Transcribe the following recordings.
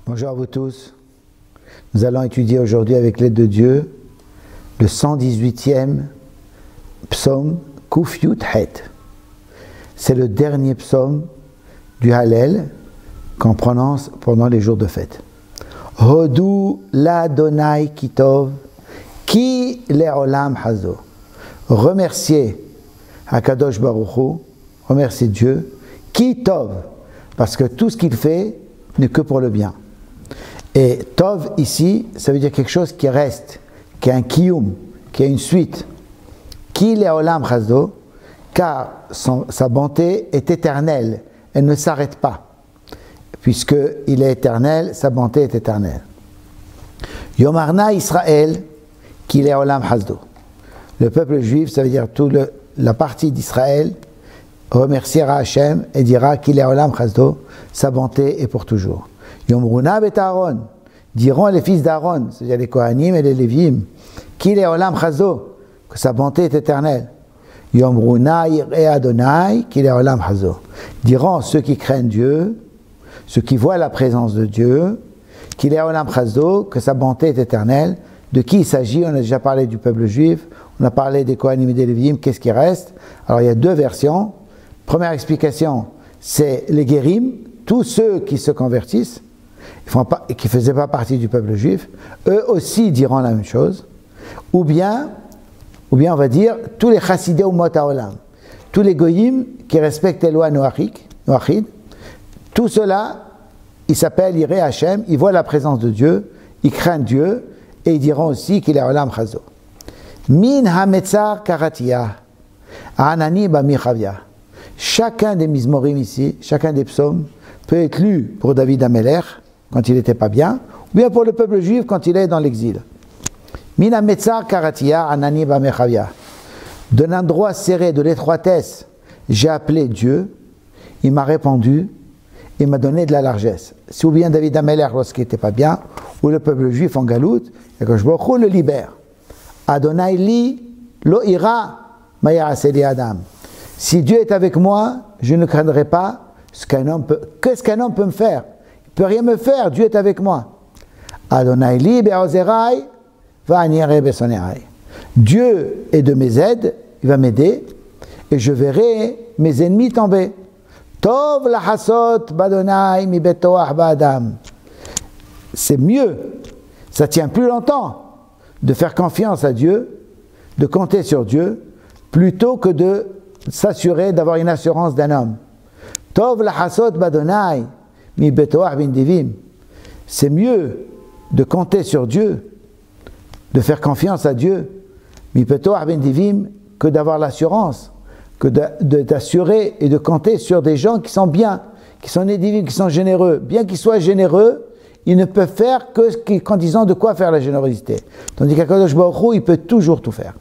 Bonjour à vous tous. Nous allons étudier aujourd'hui avec l'aide de Dieu le 118e psaume Kuf Yud Het. C'est le dernier psaume du Hallel qu'on prononce pendant les jours de fête. Hodou l'Adonai Kitov Ki le'olam hazo. Remerciez Hakadosh Baruch Hu, remerciez Dieu, Kitov, parce que tout ce qu'il fait n'est que pour le bien. Et Tov ici, ça veut dire quelque chose qui reste, qui a un kiyum, qui a une suite. Ki le'olam hazo, car sa bonté est éternelle, elle ne s'arrête pas. Puisqu'il est éternel, sa bonté est éternelle. Yomarna Israël, ki le'olam hazo. Le peuple juif, ça veut dire toute la partie d'Israël, remerciera Hachem et dira ki le'olam hazo, sa bonté est pour toujours. Yomruna bet Aaron, diront les fils d'Aaron, c'est-à-dire les Kohanim et les Lévim, ki le'olam hazo, que sa bonté est éternelle. Yomruna yir'e Adonai, ki le'olam hazo, diront ceux qui craignent Dieu, ceux qui voient la présence de Dieu, ki le'olam hazo, que sa bonté est éternelle. De qui il s'agit? On a déjà parlé du peuple juif, on a parlé des Kohanim et des Lévim, qu'est-ce qui reste? Alors il y a deux versions. Première explication, c'est les Guérim, tous ceux qui se convertissent, qui ne faisaient pas partie du peuple juif, eux aussi diront la même chose. Ou bien on va dire tous les Chassidei Umot HaOlam, tous les Goyim qui respectent les lois Noachid, tout cela, ils s'appellent Yireh Hashem, ils voient la présence de Dieu, ils craignent Dieu, et ils diront aussi qu'il est Olam Chazo. Min HaMetzar Karatia, Anani Bamichavia. Chacun des Mizmorim ici, chacun des psaumes, peut être lu pour David HaMelech, quand il n'était pas bien, ou bien pour le peuple juif quand il est dans l'exil. Min HaMetzar Karatia, Anani Bamichavia. D'un endroit serré, de l'étroitesse, j'ai appelé Dieu, il m'a répondu, il m'a donné de la largesse. Si ou bien David HaMelech lorsqu'il n'était pas bien, ou le peuple juif en galoute, et que je le libère. Adonai li lo ira ma ya'aseh Adam. Si Dieu est avec moi, je ne craindrai pas ce qu'un homme peut. Qu'est-ce qu'un homme peut me faire? Il ne peut rien me faire, Dieu est avec moi. Adonai li be'ozerai va'aniere besonerai. Dieu est de mes aides, il va m'aider, et je verrai mes ennemis tomber. Tov lahasot badonai mi betoach ba'adam. C'est mieux, ça tient plus longtemps de faire confiance à Dieu, de compter sur Dieu, plutôt que de s'assurer d'avoir une assurance d'un homme. Tov lahasot badonai mi betoach bin divim. C'est mieux de compter sur Dieu, de faire confiance à Dieu, mi betoach bin divim, que d'avoir l'assurance, que d'assurer et de compter sur des gens qui sont bien, qui sont nés qui sont généreux. Bien qu'ils soient généreux, ils ne peuvent faire qu'en disant de quoi faire la générosité. Tandis qu'Akadosh Baruch Hu, il peut toujours tout faire.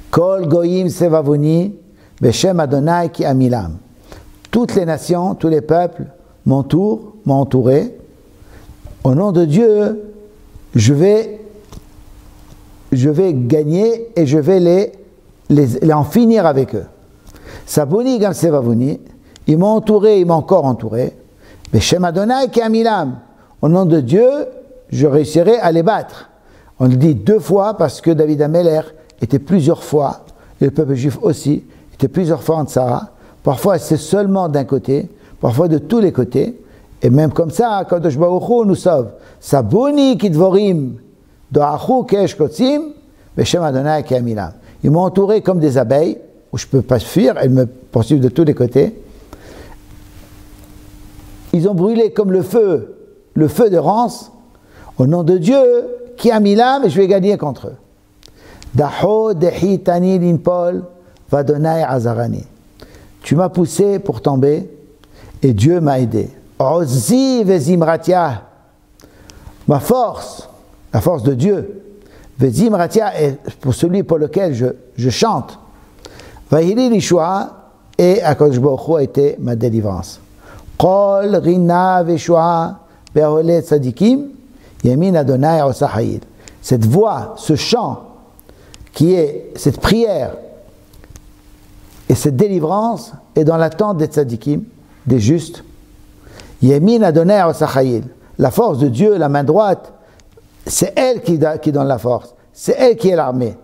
Kol goyim sevavoni beshem Adonai ki amilam. Toutes les nations, tous les peuples m'ont entouré. Au nom de Dieu, je vais gagner et je vais les en finir avec eux. Saboni gam sevavoni, ils m'ont entouré, ils m'ont encore entouré. Beshem Adonai ki amilam. Au nom de Dieu, je réussirai à les battre. On le dit deux fois parce que David HaMelech était plusieurs fois, et le peuple juif aussi, était plusieurs fois en Tsara. Parfois c'est seulement d'un côté, parfois de tous les côtés. Et même comme ça, Kadosh Baruch Hu nous sauve. Saboni kidvorim do'achu kesh kotzim beshem Adonai ki amilam. Ils m'ont entouré comme des abeilles, où je ne peux pas fuir, elles me poursuivent de tous les côtés. Ils ont brûlé comme le feu de Rance, au nom de Dieu, qui a mis l'âme, et je vais gagner contre eux. Daho dehi tani linpol vadonai azarani. Tu m'as poussé pour tomber, et Dieu m'a aidé. Ozi vezimratia. Ma force, la force de Dieu, vezimratia est pour celui pour lequel je chante. Vahili lishua, et Akadosh Baruch Hu a été ma délivrance. Kol rina veshua be'olet tzadikim yamin Adonai osahayil. Cette voix, ce chant, qui est cette prière et cette délivrance est dans l'attente des tzadikim, des justes. Yamin Adonai osahayil. la force de Dieu, la main droite, c'est elle qui donne la force. C'est elle qui est l'armée.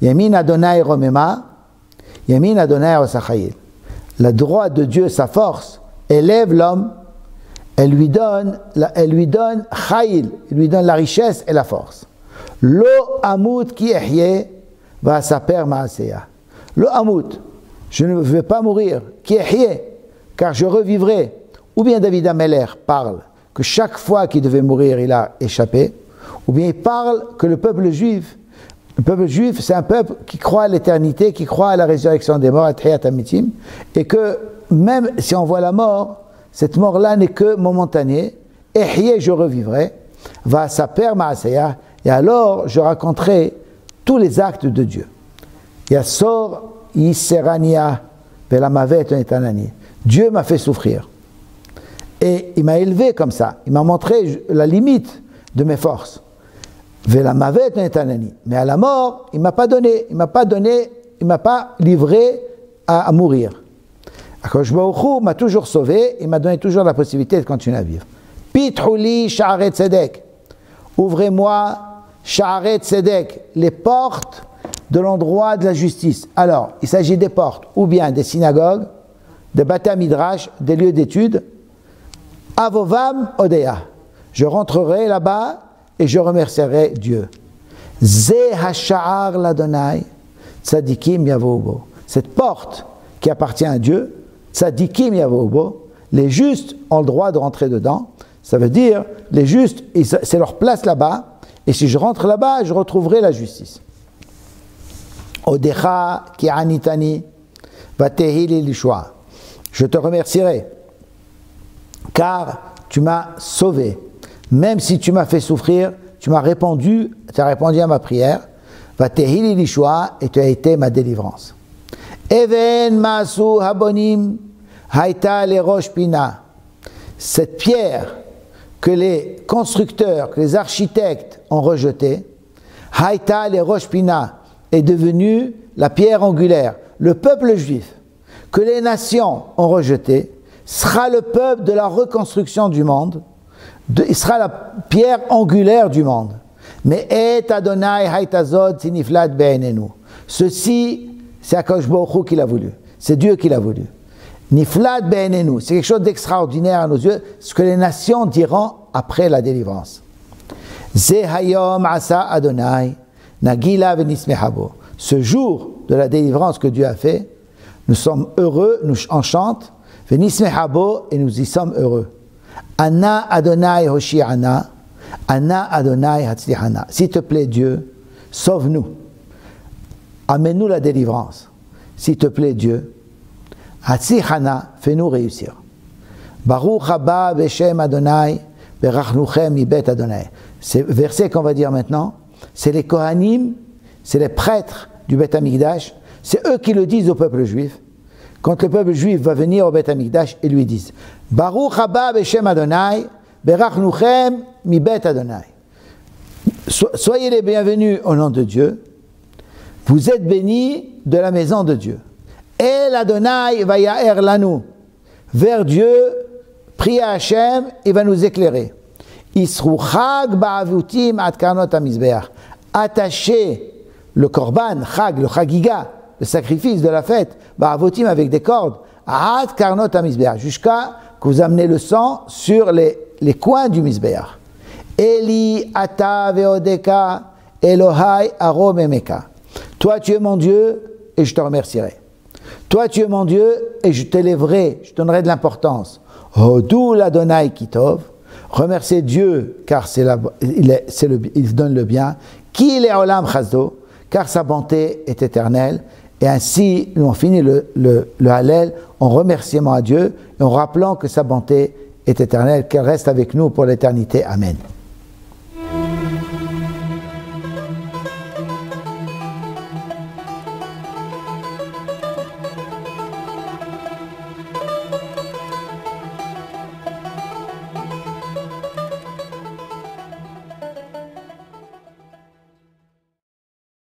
Yamin Adonai Romema, Yamin Adonai Osachayil. La droite de Dieu, sa force, élève l'homme, elle lui donne Chayil, elle lui donne la richesse et la force. Lo Amut ki ehye va saper ma'aseya. Lo Amut, je ne vais pas mourir, ki ehye, car je revivrai. Ou bien David Ameller parle que chaque fois qu'il devait mourir, il a échappé. Ou bien il parle que le peuple juif, c'est un peuple qui croit à l'éternité, qui croit à la résurrection des morts, à Tchiyat Amitim, et que même si on voit la mort, cette mort-là n'est que momentanée. Ehye, je revivrai, va saper ma'aseya, et alors je raconterai tous les actes de Dieu. Yassor Yiserania Velamavet Etanani. Dieu m'a fait souffrir. Et il m'a élevé comme ça. Il m'a montré la limite de mes forces. Velamavet Etanani. Mais à la mort, il ne m'a pas donné. Il ne m'a pas livré à mourir. Akadosh Baruch Hu m'a toujours sauvé. Il m'a donné toujours la possibilité de continuer à vivre. Pithouli Sha'aret Tzedek. Ouvrez-moi Sha'aret Tzedek, les portes de l'endroit de la justice. Alors, il s'agit des portes, ou bien des synagogues, des Bata Midrash, des lieux d'études. Avovam Odeya. Je rentrerai là-bas et je remercierai Dieu. Ze hasha'ar l'Adonai, tzadikim yavoubo. Cette porte qui appartient à Dieu, tzadikim yavoubo, les justes ont le droit de rentrer dedans. Ça veut dire, les justes, c'est leur place là-bas, et si je rentre là-bas, je retrouverai la justice. Odecha ki anitani, vatehili lishua. Je te remercierai, car tu m'as sauvé. Même si tu m'as fait souffrir, tu as répondu à ma prière, vatehili lishua, et tu as été ma délivrance. Even masu habonim, haïta le rosh pina. Cette pierre que les constructeurs, que les architectes ont rejetée, haïta le rosh pina, est devenue la pierre angulaire. Le peuple juif, que les nations ont rejeté, sera le peuple de la reconstruction du monde, il sera la pierre angulaire du monde. Mais et Adonai haïtazod siniflat be'enenu. Ceci, c'est Akadosh Baruch Hu qui l'a voulu. C'est Dieu qui l'a voulu. Niflat be'enenu, c'est quelque chose d'extraordinaire à nos yeux, ce que les nations diront après la délivrance. Ze hayom asa Adonai, nagila venismehabo. Ce jour de la délivrance que Dieu a fait, nous sommes heureux, nous en chante, venismehabo, et nous y sommes heureux. Anna Adonai Hoshi'ana, Anna Adonai Hatzlihana. S'il te plaît Dieu, sauve-nous. Amène-nous la délivrance. S'il te plaît Dieu, Hatzlihana, fais-nous réussir. Baruch haba beshem Adonai, berachnuchem mibet Adonai. Ces versets qu'on va dire maintenant, c'est les Kohanim, c'est les prêtres du Beth Amikdash, c'est eux qui le disent au peuple juif. Quand le peuple juif va venir au Beth Amikdash, ils lui disent Baruch haba beshem Adonai, berachnuchem mibet Adonai. Soyez les bienvenus au nom de Dieu. Vous êtes bénis de la maison de Dieu. El Adonai vayaer lanu. Vers Dieu, priez à Hachem, il va nous éclairer. Isru chag ba'avutim ad karnot hamizbeach. Attachez le korban, chag, le chagiga, le sacrifice de la fête, ba'avutim avec des cordes, ad karnot hamizbeach, jusqu'à que vous amenez le sang sur les coins du mizbeach. Eli ata veodeka Elohai arom emeka. Toi tu es mon Dieu et je te remercierai. Toi tu es mon Dieu et je t'élèverai, je donnerai de l'importance. Hodou l'Adonai kitov. Remerciez Dieu car il donne le bien. Ki le olam chazdo, car sa bonté est éternelle. Et ainsi, nous on finit le Hallel en remerciement à Dieu et en rappelant que sa bonté est éternelle, qu'elle reste avec nous pour l'éternité. Amen.